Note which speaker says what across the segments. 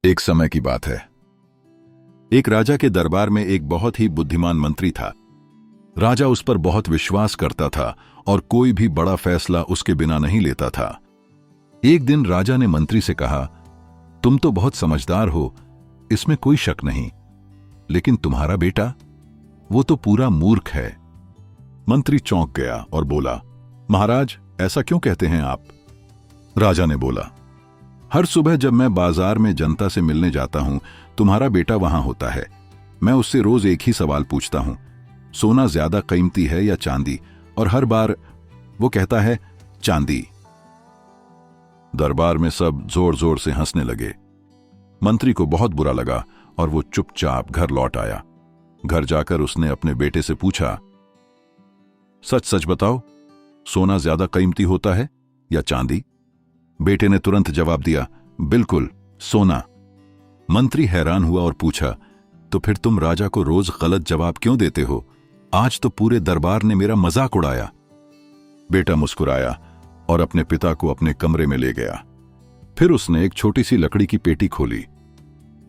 Speaker 1: एक समय की बात है। एक राजा के दरबार में एक बहुत ही बुद्धिमान मंत्री था। राजा उस पर बहुत विश्वास करता था और कोई भी बड़ा फैसला उसके बिना नहीं लेता था। एक दिन राजा ने मंत्री से कहा, तुम तो बहुत समझदार हो, इसमें कोई शक नहीं, लेकिन तुम्हारा बेटा, वो तो पूरा मूर्ख है। मंत्री चौंक गया और बोला, महाराज, ऐसा क्यों कहते हैं आप? राजा ने बोला, हर सुबह जब मैं बाजार में जनता से मिलने जाता हूं, तुम्हारा बेटा वहां होता है। मैं उससे रोज एक ही सवाल पूछता हूं, सोना ज्यादा कीमती है या चांदी? और हर बार वो कहता है चांदी। दरबार में सब जोर जोर से हंसने लगे। मंत्री को बहुत बुरा लगा और वो चुपचाप घर लौट आया। घर जाकर उसने अपने बेटे से पूछा, सच सच बताओ, सोना ज्यादा कीमती होता है या चांदी? बेटे ने तुरंत जवाब दिया, बिल्कुल, सोना। मंत्री हैरान हुआ और पूछा, तो फिर तुम राजा को रोज गलत जवाब क्यों देते हो? आज तो पूरे दरबार ने मेरा मजाक उड़ाया। बेटा मुस्कुराया और अपने पिता को अपने कमरे में ले गया। फिर उसने एक छोटी सी लकड़ी की पेटी खोली।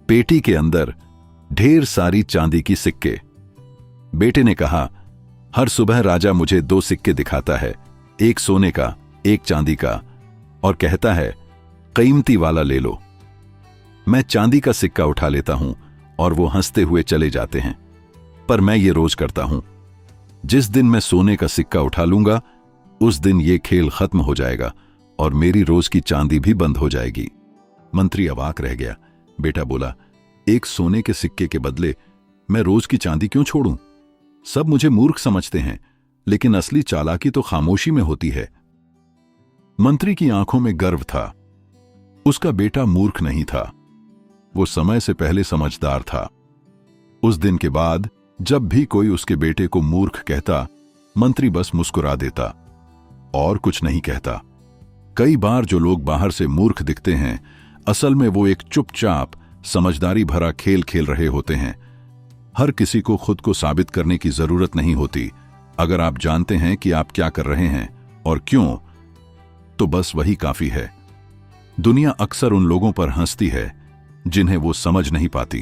Speaker 1: पेटी के अंदर ढेर सारी चांदी की सिक्के। बेटे ने कहा, हर सुबह राजा मुझे 2 सिक्के दिखाता है, एक सोने का, एक चांदी का, और कहता है कीमती वाला ले लो। मैं चांदी का सिक्का उठा लेता हूं और वो हंसते हुए चले जाते हैं। पर मैं ये रोज करता हूं। जिस दिन मैं सोने का सिक्का उठा लूंगा, उस दिन ये खेल खत्म हो जाएगा और मेरी रोज की चांदी भी बंद हो जाएगी। मंत्री अवाक रह गया। बेटा बोला, एक सोने के सिक्के के बदले मैं रोज की चांदी क्यों छोड़ूं? सब मुझे मूर्ख समझते हैं, लेकिन असली चालाकी तो खामोशी में होती है। मंत्री की आंखों में गर्व था। उसका बेटा मूर्ख नहीं था, वो समय से पहले समझदार था। उस दिन के बाद जब भी कोई उसके बेटे को मूर्ख कहता, मंत्री बस मुस्कुरा देता और कुछ नहीं कहता। कई बार जो लोग बाहर से मूर्ख दिखते हैं, असल में वो एक चुपचाप समझदारी भरा खेल खेल रहे होते हैं। हर किसी को खुद को साबित करने की जरूरत नहीं होती। अगर आप जानते हैं कि आप क्या कर रहे हैं और क्यों, तो बस वही काफी है। दुनिया अक्सर उन लोगों पर हंसती है जिन्हें वो समझ नहीं पाती।